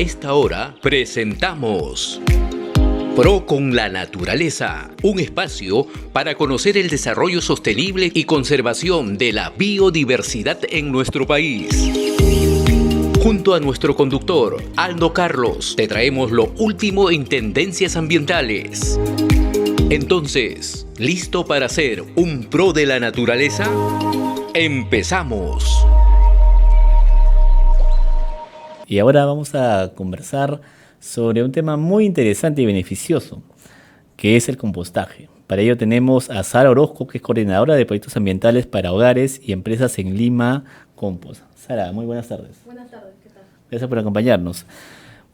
esta hora presentamos Pro con la Naturaleza, un espacio para conocer el desarrollo sostenible y conservación de la biodiversidad en nuestro país. Junto a nuestro conductor, Aldo Carlos, te traemos lo último en tendencias ambientales. Entonces, ¿listo para ser un pro de la naturaleza? ¡Empezamos! Y ahora vamos a conversar sobre un tema muy interesante y beneficioso, que es el compostaje. Para ello tenemos a Sara Orozco, que es coordinadora de proyectos ambientales para hogares y empresas en Lima Compost. Sara, muy buenas tardes. Buenas tardes, ¿qué tal? Gracias por acompañarnos.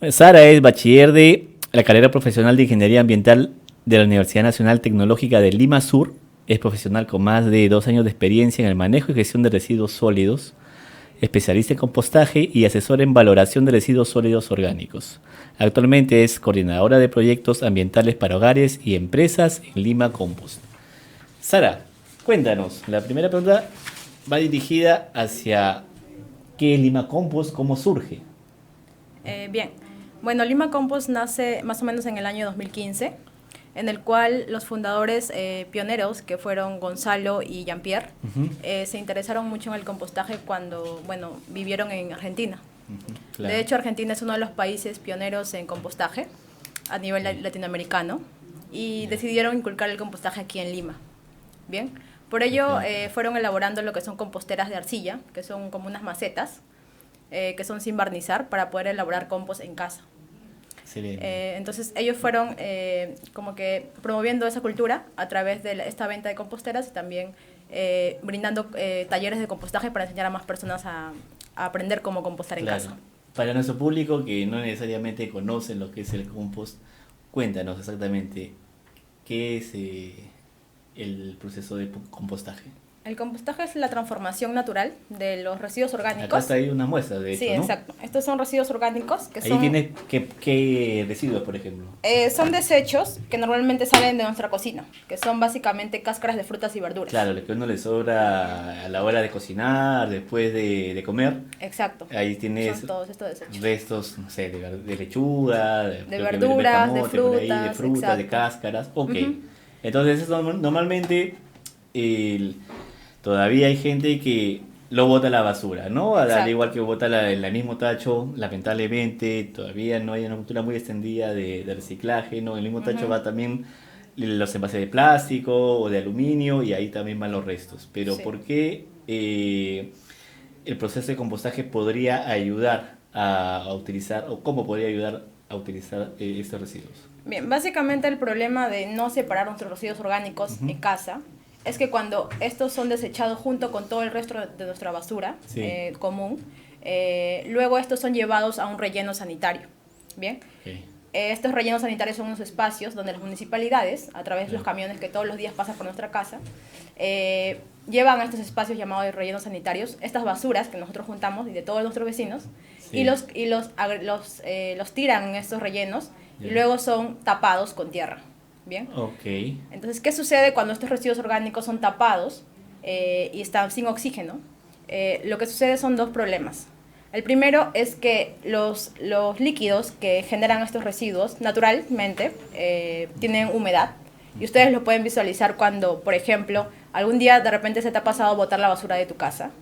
Bueno, Sara es bachiller de la carrera profesional de Ingeniería Ambiental de la Universidad Nacional Tecnológica de Lima Sur. Es profesional con más de 2 años de experiencia en el manejo y gestión de residuos sólidos, especialista en compostaje y asesor en valoración de residuos sólidos orgánicos. Actualmente es coordinadora de proyectos ambientales para hogares y empresas en Lima Compost. Sara, cuéntanos. La primera pregunta va dirigida hacia ¿qué es Lima Compost? ¿Cómo surge? Bien, bueno, Lima Compost nace más o menos en el año 2015, en el cual los fundadores pioneros, que fueron Gonzalo y Jean-Pierre, se interesaron mucho en el compostaje cuando, vivieron en Argentina. Claro. De hecho, Argentina es uno de los países pioneros en compostaje a nivel latinoamericano y decidieron inculcar el compostaje aquí en Lima. Bien, por ello fueron elaborando lo que son composteras de arcilla, que son como unas macetas, que son sin barnizar para poder elaborar compost en casa. Entonces ellos fueron como que promoviendo esa cultura a través de esta venta de composteras y también brindando talleres de compostaje para enseñar a más personas a aprender cómo compostar en casa. Para nuestro público que no necesariamente conocen lo que es el compost, cuéntanos exactamente qué es el proceso de compostaje. El compostaje es la transformación natural de los residuos orgánicos. Acá está ahí una muestra, de hecho, sí, ¿no? Exacto. Estos son residuos orgánicos que ahí son... tiene ¿qué residuos, por ejemplo? Son desechos que normalmente salen de nuestra cocina, que son básicamente cáscaras de frutas y verduras. Claro, lo que a uno le sobra a la hora de cocinar, después de comer. Exacto. Ahí tienes son todos estos desechos. restos, no sé, de lechuga, de verduras, de frutas, de exacto. cáscaras. Ok. Entonces, eso normalmente todavía hay gente que lo bota a la basura, ¿no? Al igual que bota el mismo tacho, lamentablemente todavía no hay una cultura muy extendida de reciclaje, ¿no? En el mismo tacho va también los envases de plástico o de aluminio y ahí también van los restos. Pero sí. ¿por qué el proceso de compostaje podría ayudar a utilizar, o cómo podría ayudar a utilizar estos residuos? Bien, básicamente el problema de no separar nuestros residuos orgánicos en casa es que cuando estos son desechados junto con todo el resto de nuestra basura común, luego estos son llevados a un relleno sanitario. ¿Bien? Okay. Estos rellenos sanitarios son unos espacios donde las municipalidades, a través de los camiones que todos los días pasan por nuestra casa, llevan a estos espacios llamados rellenos sanitarios estas basuras que nosotros juntamos y de todos nuestros vecinos y los tiran en estos rellenos y luego son tapados con tierra. ¿Bien? Okay. Entonces, ¿qué sucede cuando estos residuos orgánicos son tapados y están sin oxígeno? Lo que sucede son 2 problemas. El primero es que los líquidos que generan estos residuos naturalmente tienen humedad y ustedes lo pueden visualizar cuando, por ejemplo, algún día de repente se te ha pasado botar la basura de tu casa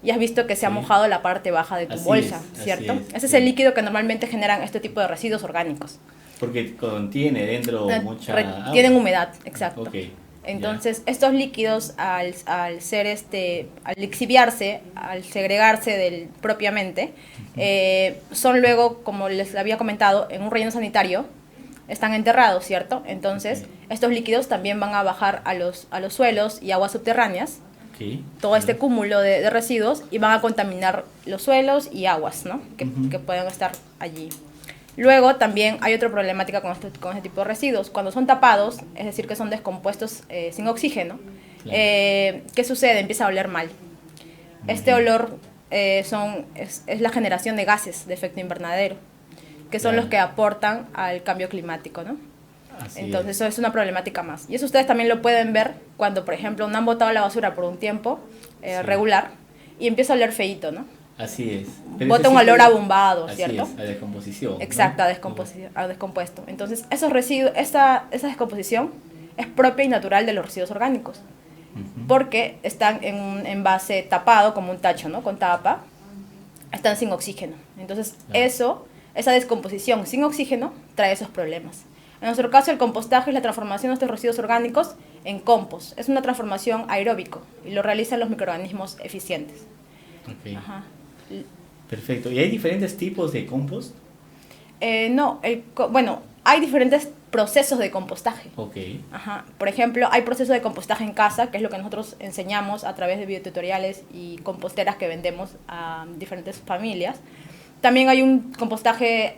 y has visto que se ha mojado la parte baja de tu bolsa, ¿cierto? Ese es el líquido que normalmente generan este tipo de residuos orgánicos. Porque contiene dentro mucha agua. Tienen humedad, exacto. Okay. Entonces, estos líquidos al lixiviarse, al segregarse propiamente, son luego, como les había comentado, en un relleno sanitario, están enterrados, ¿cierto? Entonces, estos líquidos también van a bajar a los suelos y aguas subterráneas, todo este cúmulo de residuos, y van a contaminar los suelos y aguas, ¿no? Que puedan estar allí. Luego también hay otra problemática con este tipo de residuos. Cuando son tapados, es decir, que son descompuestos sin oxígeno, ¿qué sucede? Empieza a oler mal. Este olor es la generación de gases de efecto invernadero, que son los que aportan al cambio climático, ¿no? Entonces eso es una problemática más. Y eso ustedes también lo pueden ver cuando, por ejemplo, no han botado la basura por un tiempo regular y empieza a oler feíto, ¿no? Así es. bota un olor a bombado, así ¿cierto? es, a descomposición. Exacto, ¿no? a descompuesto. Entonces, esos residuos, esa descomposición es propia y natural de los residuos orgánicos, porque están en un envase tapado, como un tacho, ¿no? Con tapa, están sin oxígeno. Entonces, Claro. esa descomposición sin oxígeno trae esos problemas. En nuestro caso, el compostaje es la transformación de estos residuos orgánicos en compost. Es una transformación aeróbico y lo realizan los microorganismos eficientes. Ok. Ajá. Perfecto. ¿Y hay diferentes tipos de compost? No, bueno, hay diferentes procesos de compostaje. Ok. Ajá. Por ejemplo, hay procesos de compostaje en casa, que es lo que nosotros enseñamos a través de videotutoriales y composteras que vendemos a diferentes familias. También hay un compostaje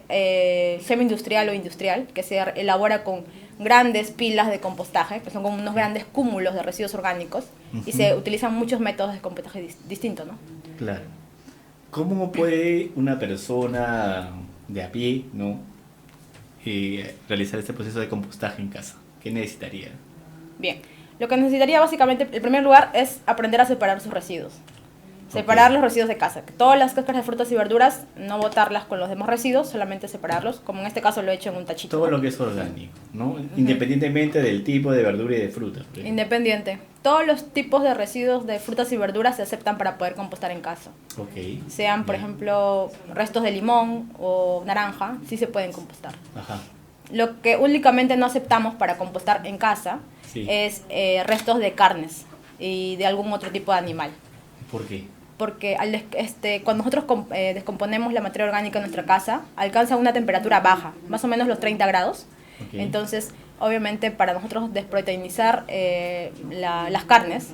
semi-industrial o industrial, que se elabora con grandes pilas de compostaje, que son como unos grandes cúmulos de residuos orgánicos, y se utilizan muchos métodos de compostaje distintos, ¿no? Claro. ¿Cómo puede una persona de a pie, ¿no? Realizar este proceso de compostaje en casa? ¿Qué necesitaría? Bien, lo que necesitaría básicamente, en primer lugar, es aprender a separar sus residuos. Separar los residuos de casa. Que todas las cáscaras de frutas y verduras, no botarlas con los demás residuos, solamente separarlos, como en este caso lo he hecho en un tachito. Todo lo que es orgánico, ¿no? Independientemente del tipo de verdura y de fruta. por ejemplo. Independiente. Todos los tipos de residuos de frutas y verduras se aceptan para poder compostar en casa. Ok. Sean, por Bien. ejemplo, restos de limón o naranja, sí se pueden compostar. Ajá. Lo que únicamente no aceptamos para compostar en casa Sí. es restos de carnes y de algún otro tipo de animal. ¿Por qué? Porque cuando nosotros descomponemos la materia orgánica en nuestra casa, alcanza una temperatura baja, más o menos los 30 grados. Ok. Entonces, obviamente, para nosotros desproteinizar las carnes,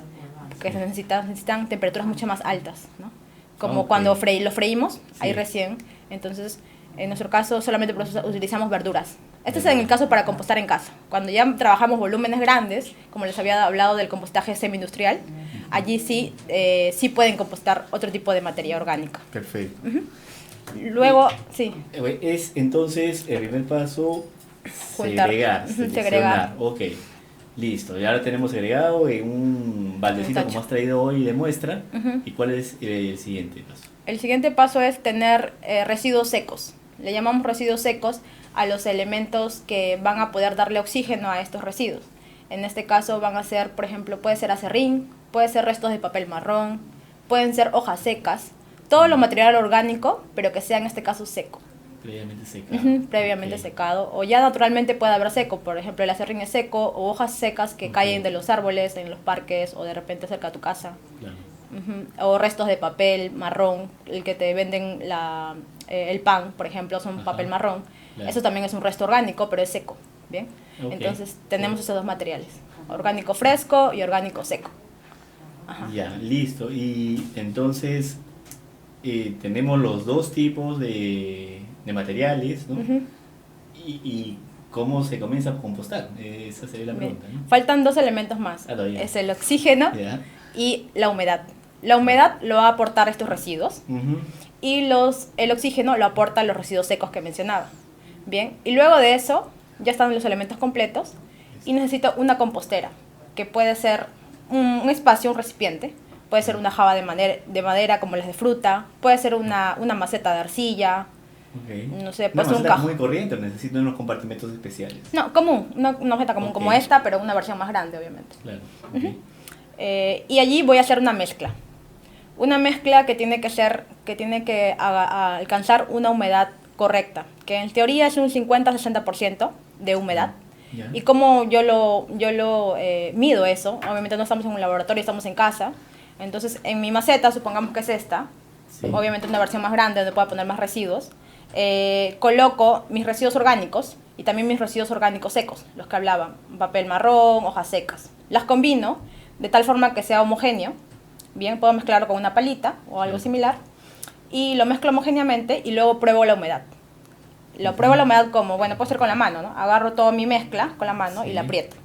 que se necesitan temperaturas mucho más altas, ¿no? Como Ok. cuando lo freímos, ahí Sí. recién. Entonces, en nuestro caso, solamente utilizamos verduras. Este es en Verduras. el caso para compostar en casa. Cuando ya trabajamos volúmenes grandes, como les había hablado del compostaje semi-industrial, allí sí pueden compostar otro tipo de materia orgánica. Perfecto. Luego, sí, Es entonces el primer paso Juntar. segregar, Ujú, seleccionar. segregar. Ok, listo. Y ahora tenemos segregado en un baldecito Un tacho. como has traído hoy de muestra. Ujú. ¿Y cuál es el siguiente paso? el siguiente paso es tener residuos secos. Le llamamos residuos secos a los elementos que van a poder darle oxígeno a estos residuos. En este caso van a ser, por ejemplo, puede ser acerrín, puede ser restos de papel marrón, pueden ser hojas secas, todo lo material orgánico, pero que sea en este caso seco. Previamente secado. Ujú, previamente Ok. secado, o ya naturalmente puede haber seco, por ejemplo el acerrín es seco, o hojas secas que Ok. caen de los árboles, en los parques, o de repente cerca de tu casa. Claro. Ujú, o restos de papel marrón, el que te venden el pan, por ejemplo, son Ajá. papel marrón. Claro. Eso también es un resto orgánico, pero es seco, ¿bien? Ok. Entonces tenemos Sí. esos dos materiales, orgánico fresco y orgánico seco. Ajá. Ya, listo. Y entonces tenemos los dos tipos de materiales, ¿no? Ujú. Y cómo se comienza a compostar. Esa sería la Bien. pregunta, ¿no? Faltan dos elementos más, Ah, todavía. es el oxígeno Ya. y la humedad. La humedad lo va a aportar estos residuos Ujú. y el oxígeno lo aportan los residuos secos que mencionaba. Bien, y luego de eso ya están los elementos completos y necesito una compostera, que puede ser un espacio, un recipiente, puede ser una java de madera como las de fruta, puede ser una maceta de arcilla, Ok. no sé, Una puede ser un maceta cajón. muy corriente, necesito unos compartimentos especiales. No, común, una maceta común Ok. como esta, pero una versión más grande, obviamente. Claro. Ok. Y allí voy a hacer una mezcla. Una mezcla que tiene que alcanzar una humedad correcta, que en teoría es un 50-60% de humedad. Ya. Y como yo lo mido eso, obviamente no estamos en un laboratorio, estamos en casa. Entonces, en mi maceta, supongamos que es esta, Sí. obviamente una versión más grande donde pueda poner más residuos, coloco mis residuos orgánicos y también mis residuos orgánicos secos, los que hablaba, papel marrón, hojas secas. Las combino de tal forma que sea homogéneo. Bien, puedo mezclarlo con una palita o algo Sí. similar. Y lo mezclo homogéneamente y luego pruebo la humedad. Lo pruebo la humedad como, bueno, puede ser con la mano, ¿no? Agarro toda mi mezcla con la mano y Sí. la aprieto.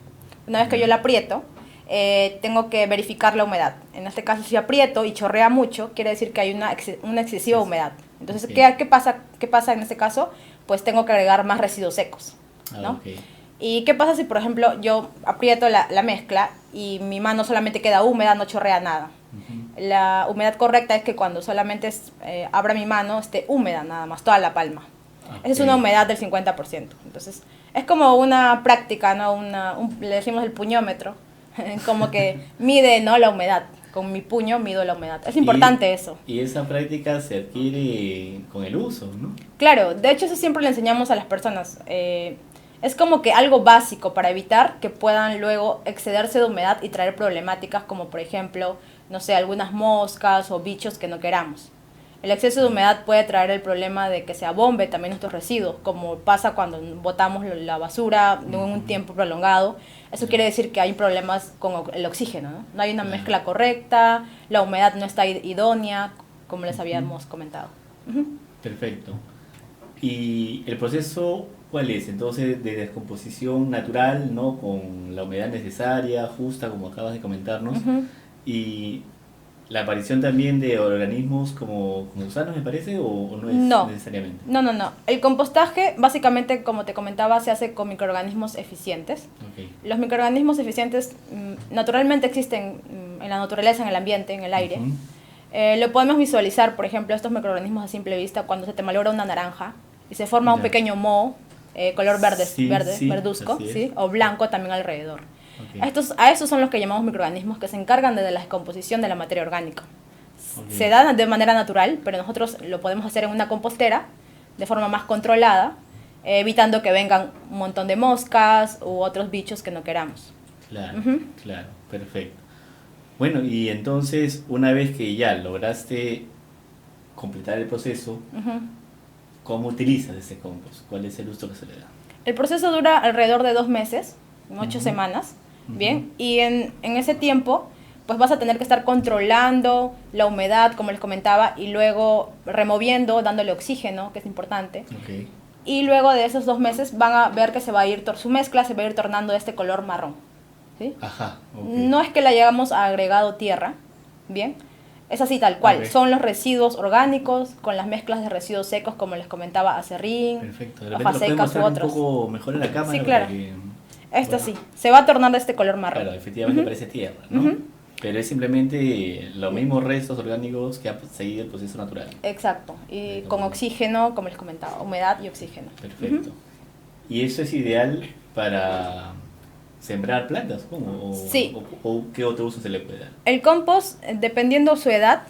Una vez que yo la aprieto, tengo que verificar la humedad. En este caso, si aprieto y chorrea mucho, quiere decir que hay una excesiva humedad. Entonces, Ok. ¿qué pasa en este caso? Pues tengo que agregar más residuos secos, ¿no? Ok. ¿Y qué pasa si, por ejemplo, yo aprieto la mezcla y mi mano solamente queda húmeda, no chorrea nada? Ujú. La humedad correcta es que cuando solamente abra mi mano esté húmeda nada más, toda la palma. Esa es una humedad del 50%. Entonces, es como una práctica, ¿no? Le decimos el puñómetro, como que mide, ¿no?, la humedad. Con mi puño mido la humedad. Es importante eso. Y esa práctica se adquiere con el uso, ¿no? Claro, de hecho eso siempre le enseñamos a las personas. Es como que algo básico para evitar que puedan luego excederse de humedad y traer problemáticas como, por ejemplo, no sé, algunas moscas o bichos que no queramos. El exceso de humedad puede traer el problema de que se abombe también nuestros residuos, como pasa cuando botamos la basura de un tiempo prolongado. Eso quiere decir que hay problemas con el oxígeno, ¿no? No hay una mezcla correcta, la humedad no está idónea, como les habíamos comentado. Perfecto. ¿Y el proceso cuál es? Entonces, de descomposición natural, ¿no? Con la humedad necesaria, justa, como acabas de comentarnos, y la aparición también de organismos como gusanos, me parece, o no es necesariamente. No. El compostaje, básicamente, como te comentaba, se hace con microorganismos eficientes. Okay. Los microorganismos eficientes naturalmente existen en la naturaleza, en el ambiente, en el aire. Lo podemos visualizar, por ejemplo, estos microorganismos a simple vista cuando se te malogra una naranja y se forma un pequeño moho, color verde, verduzco, ¿sí? O blanco también alrededor. Okay. A estos son los que llamamos microorganismos que se encargan de la descomposición de la materia orgánica. Okay. Se da de manera natural, pero nosotros lo podemos hacer en una compostera de forma más controlada, evitando que vengan un montón de moscas u otros bichos que no queramos. Claro, claro, perfecto. Bueno, y entonces, una vez que ya lograste completar el proceso, ¿cómo utilizas ese compost? ¿Cuál es el uso que se le da? El proceso dura alrededor de 2 meses, 8 semanas, ¿bien? Y en ese tiempo, pues vas a tener que estar controlando la humedad, como les comentaba, y luego removiendo, dándole oxígeno, que es importante. Okay. Y luego de esos 2 meses van a ver que su mezcla se va a ir tornando de este color marrón, ¿sí? Ajá, okay. No es que le hayamos agregado tierra, ¿bien? Es así tal cual, Okay. Son los residuos orgánicos con las mezclas de residuos secos, como les comentaba, acerrín, perfecto. De hojas secas u otros. Un poco mejor en la cámara. Sí, claro. Porque, sí, se va a tornar de este color marrón. Claro, efectivamente parece tierra, ¿no? Pero es simplemente los mismos restos orgánicos que han seguido el proceso natural. Exacto, y con oxígeno, como les comentaba, humedad y oxígeno. Perfecto. ¿Y eso es ideal para sembrar plantas? ¿Cómo? Sí. ¿O qué otro uso se le puede dar? El compost, dependiendo su edad,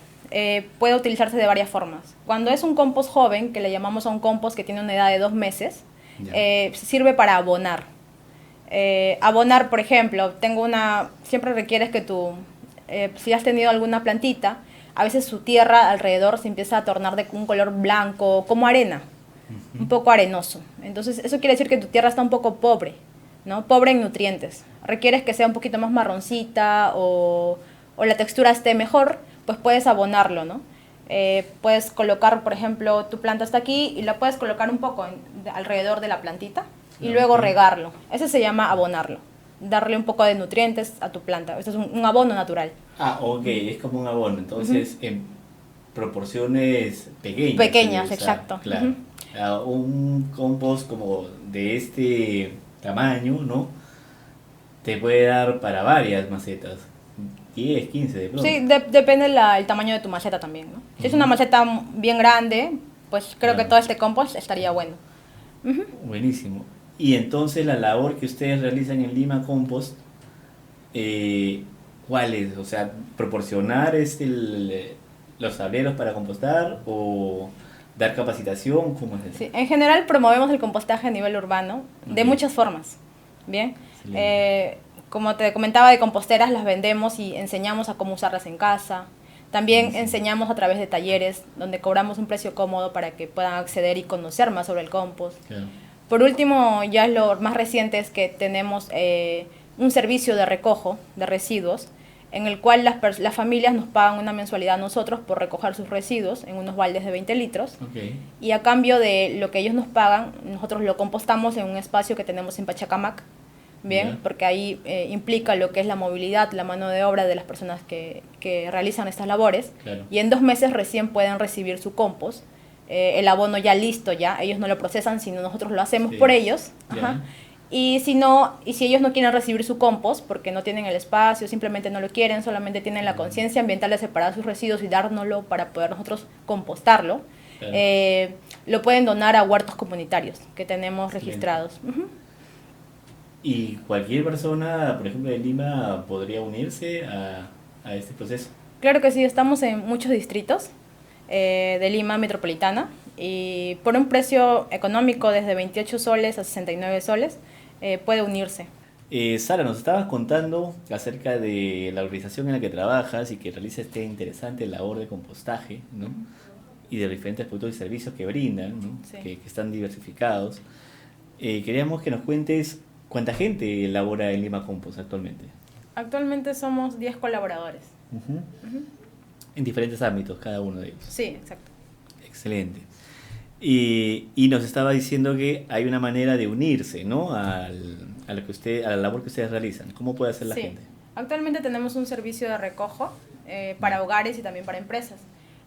puede utilizarse de varias formas. Cuando es un compost joven, que le llamamos a un compost que tiene una edad de 2 meses, sirve para abonar. Abonar, por ejemplo, siempre requieres que si has tenido alguna plantita, a veces su tierra alrededor se empieza a tornar de un color blanco, como arena, un poco arenoso. Entonces, eso quiere decir que tu tierra está un poco pobre, ¿no? Pobre en nutrientes. Requieres que sea un poquito más marroncita o la textura esté mejor, pues puedes abonarlo, ¿no? Puedes colocar, por ejemplo, tu planta está aquí y la puedes colocar un poco alrededor de la plantita y luego regarlo. Ese se llama abonarlo. Darle un poco de nutrientes a tu planta. Este es un abono natural. Ah, ok, es como un abono. Entonces, en proporciones pequeñas. Pequeñas, exacto. Claro. Un compost como de este tamaño, ¿no? Te puede dar para varias macetas. 10, 15 de pronto. Sí, depende el tamaño de tu maceta también, ¿no? Si es una maceta bien grande, pues creo que todo este compost estaría bueno. Buenísimo. Y entonces la labor que ustedes realizan en Lima Compost, ¿cuál es? O sea, ¿proporcionar los tableros para compostar o dar capacitación? ¿Cómo es eso? Sí, en general promovemos el compostaje a nivel urbano de muchas formas, ¿bien? Como te comentaba, de composteras las vendemos y enseñamos a cómo usarlas en casa. También enseñamos a través de talleres donde cobramos un precio cómodo para que puedan acceder y conocer más sobre el compost. Claro. Por último, ya lo más reciente es que tenemos un servicio de recojo de residuos en el cual las familias nos pagan una mensualidad a nosotros por recoger sus residuos en unos baldes de 20 litros. Okay. Y a cambio de lo que ellos nos pagan, nosotros lo compostamos en un espacio que tenemos en Pachacamac, ¿bien? Porque ahí implica lo que es la movilidad, la mano de obra de las personas que realizan estas labores. Claro. Y en 2 meses recién pueden recibir su compost. El abono ya listo, ya ellos no lo procesan, sino nosotros lo hacemos por ellos. Y si no, y si ellos no quieren recibir su compost porque no tienen el espacio, simplemente no lo quieren, solamente tienen la conciencia ambiental de separar sus residuos y dárnoslo para poder nosotros compostarlo, Claro. lo pueden donar a huertos comunitarios que tenemos registrados. Ujú. ¿Y cualquier persona, por ejemplo, de Lima, podría unirse a este proceso? Claro que sí, estamos en muchos distritos de Lima metropolitana y por un precio económico desde 28 soles a 69 soles puede unirse. Sara, nos estabas contando acerca de la organización en la que trabajas y que realiza este interesante labor de compostaje, ¿no? Y de diferentes productos y servicios que brindan, ¿no? Sí. Que están diversificados. Queríamos que nos cuentes cuánta gente labora en Lima Compost actualmente. Actualmente somos 10 colaboradores. Ujú. Ujú. En diferentes ámbitos, cada uno de ellos. Sí, exacto. Excelente. Y nos estaba diciendo que hay una manera de unirse, ¿no? A la labor que ustedes realizan. ¿Cómo puede hacer la Sí. gente? Actualmente tenemos un servicio de recojo para hogares y también para empresas.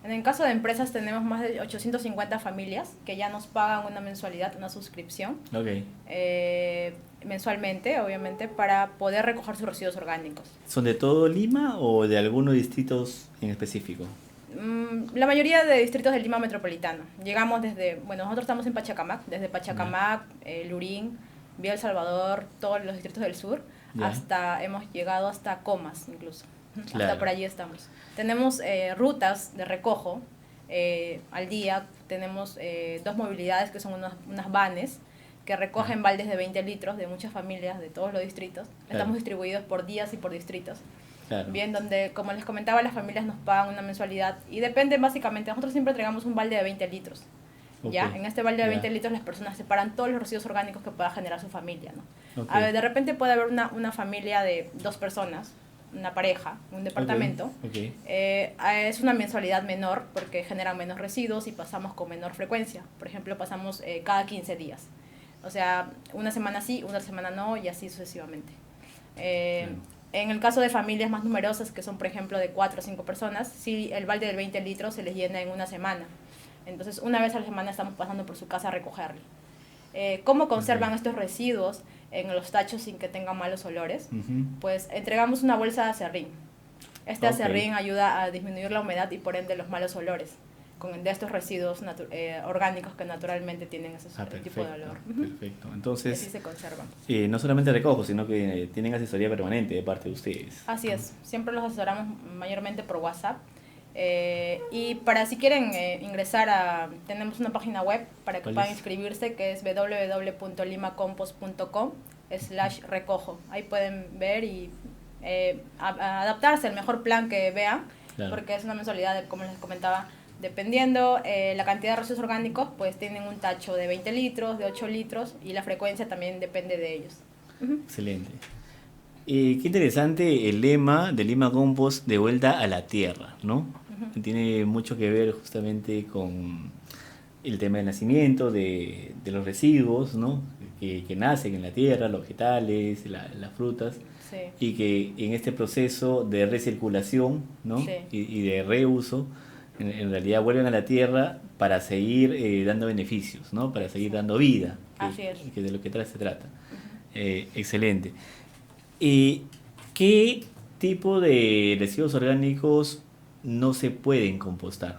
En el caso de empresas tenemos más de 850 familias que ya nos pagan una mensualidad, una suscripción, Ok. mensualmente, obviamente, para poder recoger sus residuos orgánicos. ¿Son de todo Lima o de algunos distritos en específico? La mayoría de distritos del Lima metropolitano. Llegamos bueno, nosotros estamos en Pachacamac, desde Pachacamac, Lurín, Villa El Salvador, todos los distritos del sur, Ya. hemos llegado hasta Comas incluso. Claro. Hasta por allí estamos. Tenemos rutas de recojo al día, tenemos 2 movilidades que son unas vanes que recogen baldes de 20 litros de muchas familias de todos los distritos. Claro. Estamos distribuidos por días y por distritos. Claro. Bien, donde, como les comentaba, las familias nos pagan una mensualidad y depende básicamente, nosotros siempre entregamos un balde de 20 litros. ¿Ya? Ok. En este balde de Ya. 20 litros las personas separan todos los residuos orgánicos que pueda generar su familia, ¿no? Ok. A ver, de repente puede haber una familia de 2 personas, una pareja, un departamento. Ok. Es una mensualidad menor porque generan menos residuos y pasamos con menor frecuencia. Por ejemplo, pasamos cada 15 días. O sea, una semana sí, una semana no y así sucesivamente. En el caso de familias más numerosas, que son por ejemplo de 4 o 5 personas, sí, el balde de 20 litros se les llena en una semana. Entonces, una vez a la semana estamos pasando por su casa a recogerle. ¿Cómo conservan estos residuos en los tachos sin que tengan malos olores? Ujú. Pues entregamos una bolsa de acerrín. Este Ok. acerrín ayuda a disminuir la humedad y por ende los malos olores de estos residuos orgánicos que naturalmente tienen ese tipo de olor. Ujú. Perfecto. Así Entonces, se conservan. no solamente recojo, sino que tienen asesoría permanente de parte de ustedes. Así es, siempre los asesoramos mayormente por WhatsApp. Y para si quieren ingresar tenemos una página web para que ¿Cuál puedan es? inscribirse, que es www.limacompost.com/recojo. Ahí pueden ver y adaptarse al mejor plan que vean, Claro. porque es una mensualidad, como les comentaba, dependiendo la cantidad de residuos orgánicos, pues tienen un tacho de 20 litros, de 8 litros y la frecuencia también depende de ellos. Ujú. Excelente. Qué interesante el lema de Lima Compost, de vuelta a la tierra, ¿no? Tiene mucho que ver justamente con el tema del nacimiento de los residuos, ¿no? Que nacen en la tierra, los vegetales, las frutas, Sí. y que en este proceso de recirculación, ¿no? Sí. Y de reuso, en realidad vuelven a la tierra para seguir dando beneficios, ¿no? Para seguir dando vida, Así es. que de lo que se trata. Excelente. ¿Y qué tipo de residuos orgánicos no se pueden compostar?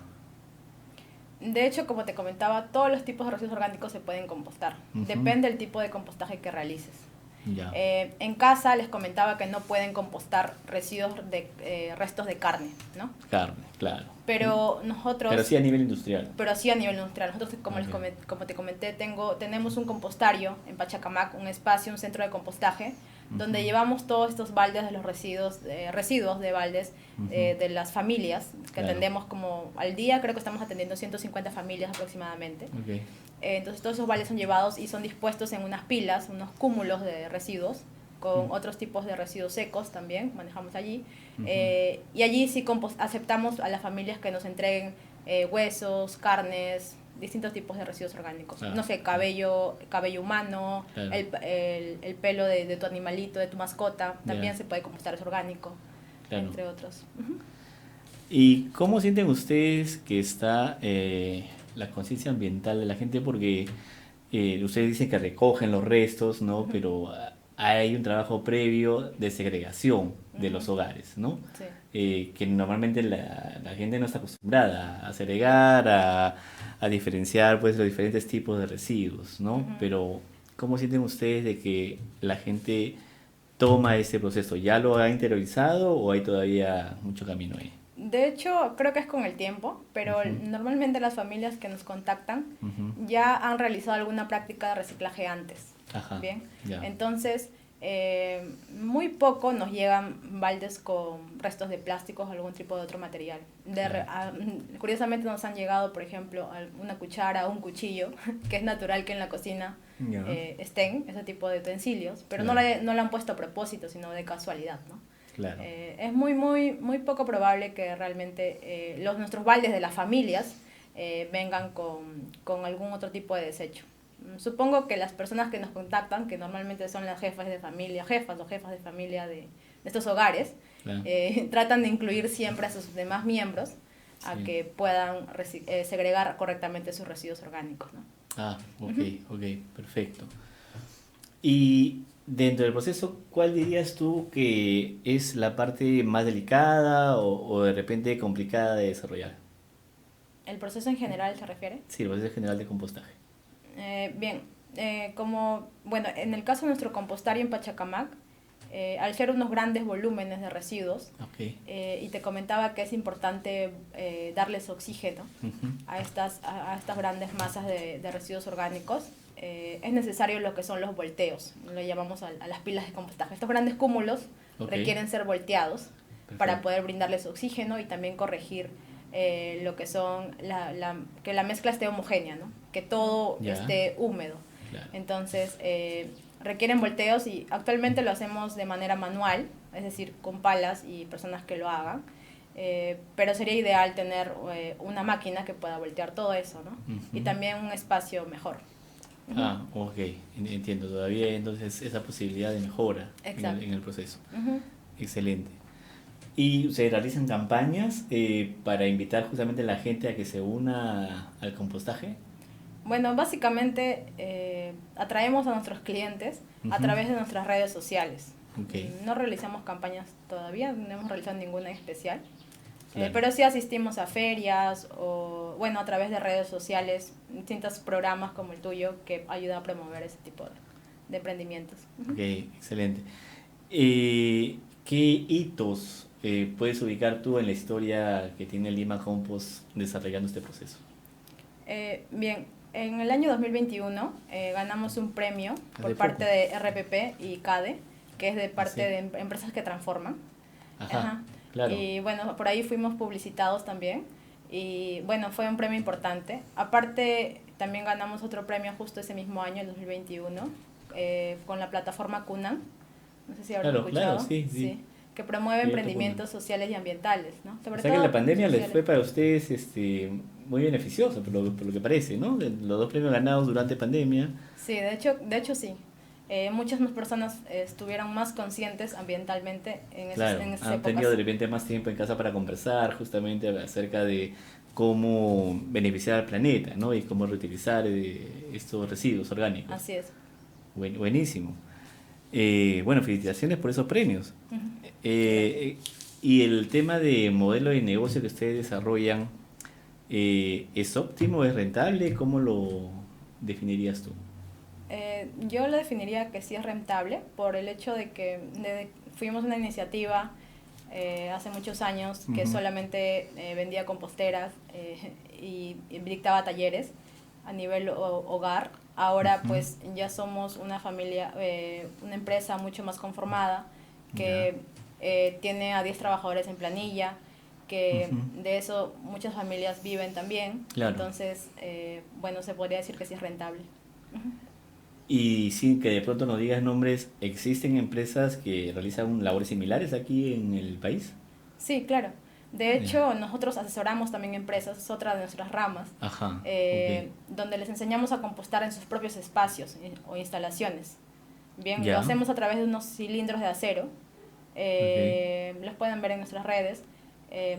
De hecho, como te comentaba, todos los tipos de residuos orgánicos se pueden compostar. Ujú. Depende del tipo de compostaje que realices. Ya. En casa les comentaba que no pueden compostar residuos restos de carne, ¿no? Carne, claro. Pero nosotros... Pero sí a nivel industrial. Pero sí a nivel industrial. Nosotros, como, Ok. como te comenté, tenemos un compostario en Pachacamac, un espacio, un centro de compostaje, donde llevamos todos estos baldes de los residuos de baldes de las familias, que Claro. atendemos como al día, creo que estamos atendiendo 150 familias aproximadamente. Ok. Entonces todos esos baldes son llevados y son dispuestos en unas pilas, unos cúmulos de residuos, con otros tipos de residuos secos también, manejamos allí. Y allí sí aceptamos a las familias que nos entreguen huesos, carnes, distintos tipos de residuos orgánicos. Ah. No sé, cabello humano, Claro. el pelo de tu animalito, de tu mascota, también Ya. se puede compostar, es orgánico, Claro. entre otros. Ujú. ¿Y cómo sienten ustedes que está la conciencia ambiental de la gente? Porque Ustedes dicen que recogen los restos, ¿no? Ujú. Pero hay un trabajo previo de segregación de los hogares, ¿no? Sí. Que normalmente la gente no está acostumbrada a segregar, a diferenciar pues los diferentes tipos de residuos, ¿no? Ujú. Pero ¿cómo sienten ustedes de que la gente toma este proceso? ¿Ya lo ha interiorizado o hay todavía mucho camino ahí? De hecho, creo que es con el tiempo, pero Ujú, normalmente las familias que nos contactan ujú. ya han realizado alguna práctica de reciclaje antes. Ajá, Bien, ya. entonces muy poco nos llegan baldes con restos de plásticos o algún tipo de otro material. Claro. Curiosamente nos han llegado, por ejemplo, una cuchara o un cuchillo, que es natural que en la cocina Ya, estén ese tipo de utensilios, pero claro, no la han puesto a propósito, sino de casualidad, ¿no? claro. Es muy poco probable que realmente nuestros baldes de las familias vengan con algún otro tipo de desecho. Supongo que las personas que nos contactan, que normalmente son las jefas de familia, jefas o jefas de familia de estos hogares, Claro. tratan de incluir siempre a sus demás miembros a Sí. que puedan segregar correctamente sus residuos orgánicos, ¿no? Ah, ok, Ujú. ok, perfecto. Y dentro del proceso, ¿cuál dirías tú que es la parte más delicada o de repente complicada de desarrollar? ¿El proceso en general se refiere? Sí, el proceso general de compostaje. Bien, bueno, en el caso de nuestro compostario en Pachacamac, al ser unos grandes volúmenes de residuos, Ok. y te comentaba que es importante darles oxígeno Ujú. a estas grandes masas de residuos orgánicos, es necesario lo que son los volteos, lo llamamos a las pilas de compostaje. Estos grandes cúmulos Ok, requieren ser volteados para perfecto. poder brindarles oxígeno y también corregir lo que son que la mezcla esté homogénea, ¿no? Que todo Ya, esté húmedo. claro. Entonces, requieren volteos y actualmente lo hacemos de manera manual, es decir, con palas y personas que lo hagan. Pero sería ideal tener una máquina que pueda voltear todo eso, ¿no? Y Ujú. también un espacio mejor. Ujú. Ah, ok, entiendo. Todavía entonces esa posibilidad de mejora Exacto. en el proceso. Ujú. Excelente. ¿Y se realizan campañas para invitar justamente a la gente a que se una al compostaje? Bueno, básicamente atraemos a nuestros clientes a Ujú. través de nuestras redes sociales. Ok, No realizamos campañas todavía, no hemos realizado ninguna en especial, claro. pero sí asistimos a ferias o, bueno, a través de redes sociales, distintos programas como el tuyo que ayudan a promover ese tipo de emprendimientos. Ok, Ujú. excelente. ¿Qué hitos puedes ubicar tú en la historia que tiene Lima Compost desarrollando este proceso? Bien, en el año 2021 ganamos un premio por Hace parte poco. de RPP y CADE, que es de Ah, parte sí. de empresas que transforman. Ajá, Ajá. claro. Y bueno, por ahí fuimos publicitados también. Y bueno, fue un premio importante. Aparte, también ganamos otro premio justo ese mismo año, el 2021, con la plataforma Cunan. No sé si habrás Claro, claro, escuchado. sí, sí. Sí. Que promueve Proyecto Puna. emprendimientos sociales y ambientales, ¿no? O Sobre sea que la todo pandemia les sociales. fue para ustedes muy beneficioso, por lo que parece, ¿no? Los dos premios ganados durante pandemia. Sí, de hecho sí. Muchas más personas estuvieron más conscientes ambientalmente Claro, en esas han tenido de épocas. repente más tiempo en casa para conversar justamente acerca de cómo beneficiar al planeta, ¿no? Y cómo reutilizar estos residuos orgánicos. Así es. Buenísimo. Bueno, felicitaciones por esos premios. Ujú. Gracias. Eh, y el tema de modelo de negocio que ustedes desarrollan, ¿es óptimo, es rentable? ¿Cómo lo definirías tú? Yo lo definiría que sí es rentable por el hecho de que fuimos una iniciativa hace muchos años que Ujú, solamente vendía composteras y dictaba talleres a nivel hogar. Ahora ujú. pues ya somos una familia, una empresa mucho más conformada Ya. que tiene a 10 trabajadores en planilla, que Ujú, de eso muchas familias viven también. claro. Entonces, bueno, se podría decir que sí es rentable. Ujú. Y sin que de pronto nos digas nombres, ¿existen empresas que realizan labores similares aquí en el país? Sí, claro. De Ya. hecho, nosotros asesoramos también empresas, es otra de nuestras ramas, Ajá, ok. donde les enseñamos a compostar en sus propios espacios o instalaciones. Bien, lo Ya, hacemos a través de unos cilindros de acero. ok, Los pueden ver en nuestras redes.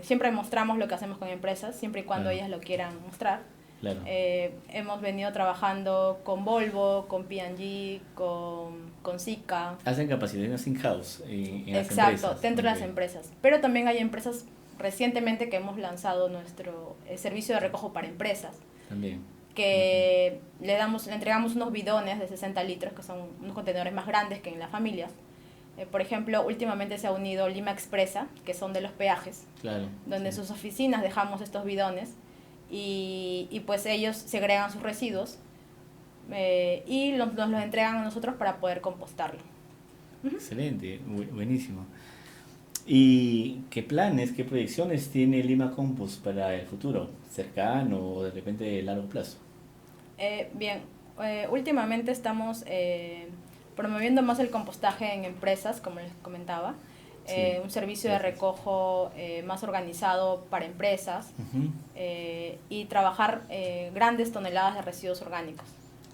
Siempre mostramos lo que hacemos con empresas, siempre y cuando claro. ellas lo quieran mostrar. Claro. Hemos venido trabajando con Volvo, con P&G, con Sika. Hacen capacitaciones in-house en las Exacto, empresas. dentro de las Ok. empresas. Pero también hay empresas recientemente que hemos lanzado nuestro servicio de recojo para empresas, También. que le entregamos unos bidones de 60 litros, que son unos contenedores más grandes que en las familias. Por ejemplo, últimamente se ha unido Lima Expresa, que son de los peajes, Claro. donde en sí. sus oficinas dejamos estos bidones y pues ellos segregan sus residuos y nos los entregan a nosotros para poder compostarlo. Excelente, buenísimo. ¿Y qué planes, qué proyecciones tiene Lima Compost para el futuro? ¿Cercano o de repente de largo plazo? Bien, últimamente estamos promoviendo más el compostaje en empresas, como les comentaba. Sí, Un servicio de gracias. recojo más organizado para empresas Ujú, y trabajar grandes toneladas de residuos orgánicos.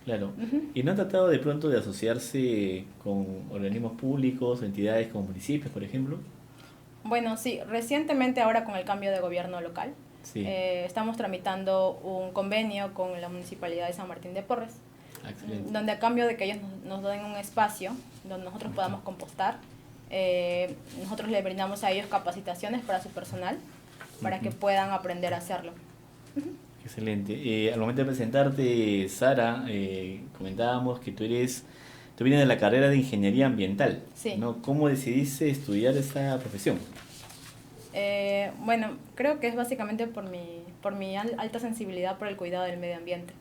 claro. Ujú. ¿Y no han tratado de pronto de asociarse con organismos públicos, entidades como municipios, por ejemplo? Bueno, sí, recientemente ahora con el cambio de gobierno local, Sí. estamos tramitando un convenio con la Municipalidad de San Martín de Porres, Excelente. donde a cambio de que ellos nos den un espacio donde nosotros podamos compostar, nosotros le brindamos a ellos capacitaciones para su personal, para que puedan aprender a hacerlo. Excelente. Al momento de presentarte, Sara, comentábamos que tú vienes de la carrera de Ingeniería Ambiental, Sí. ¿no? ¿Cómo decidiste estudiar esta profesión? Bueno, creo que es básicamente por mi alta sensibilidad por el cuidado del medio ambiente.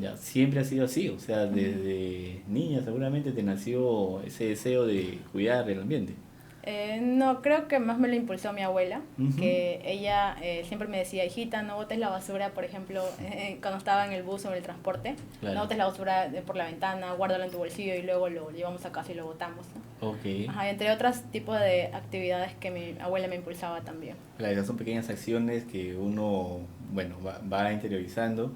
Ya, siempre ha sido así, o sea, desde niña seguramente te nació ese deseo de cuidar el ambiente. No, creo que más me lo impulsó mi abuela, Ujú. que ella siempre me decía, hijita, no botes la basura, por ejemplo, cuando estaba en el bus o en el transporte, Claro. no botes la basura por la ventana, guárdalo en tu bolsillo y luego lo llevamos a casa y lo botamos, ¿no? Ok. Ajá, entre otros tipos de actividades que mi abuela me impulsaba también. Claro, esas son pequeñas acciones que uno, bueno, va interiorizando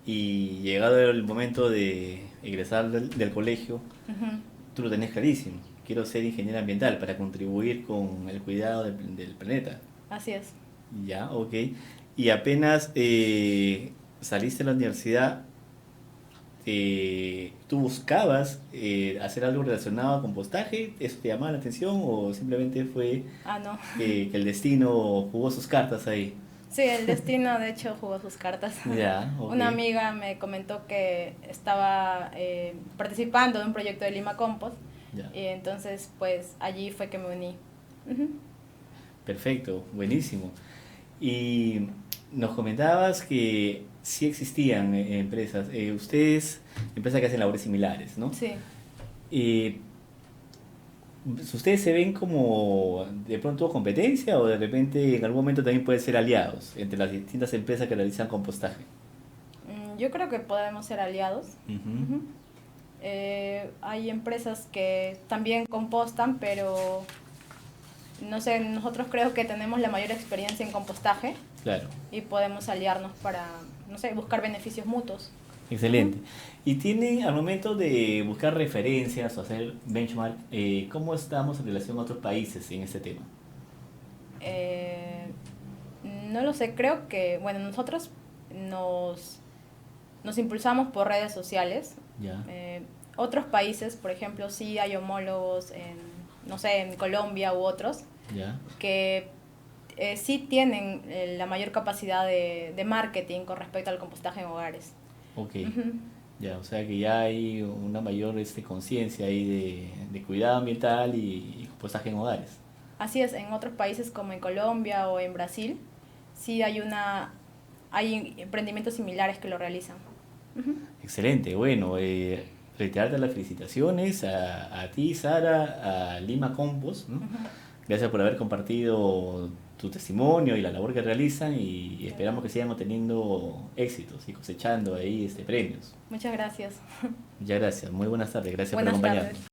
y llegado el momento de egresar del colegio, Ujú. tú lo tenés clarísimo. Quiero ser ingeniero ambiental para contribuir con el cuidado del planeta. Así es. Ya, ok. Y apenas saliste de la universidad, ¿tú buscabas hacer algo relacionado a compostaje? ¿Eso te llamaba la atención o simplemente fue Ah, no. que el destino jugó sus cartas ahí? Sí, el destino de hecho jugó sus cartas. Ya, ok. Una amiga me comentó que estaba participando de un proyecto de Lima Compost Ya. y entonces pues allí fue que me uní. Ujú. Perfecto, buenísimo. Y nos comentabas que sí existían empresas, empresas que hacen labores similares, ¿no? Sí. Eh, ¿Ustedes se ven como de pronto competencia o de repente en algún momento también pueden ser aliados entre las distintas empresas que realizan compostaje? Yo creo que podemos ser aliados. Ujú. Ujú. Hay empresas que también compostan, pero no sé, nosotros creo que tenemos la mayor experiencia en compostaje Claro, y podemos aliarnos para, no sé, buscar beneficios mutuos. excelente. Y tienen al momento de buscar referencias o hacer benchmark, ¿cómo estamos en relación a otros países en este tema? No lo sé, creo que, bueno, nosotros nos impulsamos por redes sociales. Ya, Otros países, por ejemplo, sí hay homólogos en, no sé, en Colombia u otros, ya, que sí tienen la mayor capacidad de marketing con respecto al compostaje en hogares. ok. Ujú. Ya, o sea que ya hay una mayor conciencia ahí de cuidado ambiental y compostaje en hogares. Así es, en otros países como en Colombia o en Brasil, sí hay emprendimientos similares que lo realizan. Ujú. Excelente, bueno, reiterarte las felicitaciones a ti, Sara, a Lima Compost, ¿no? Ujú. Gracias por haber compartido tu testimonio y la labor que realizan y esperamos que sigan obteniendo éxitos y cosechando ahí premios. Muchas gracias. Muchas gracias, muy buenas tardes, gracias Buenas por acompañarnos. tardes.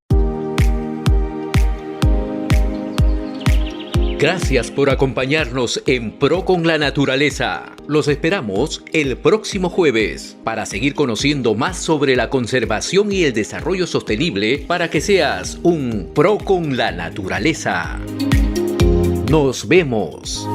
Gracias por acompañarnos en Pro con la Naturaleza. Los esperamos el próximo jueves para seguir conociendo más sobre la conservación y el desarrollo sostenible para que seas un Pro con la Naturaleza. Nos vemos.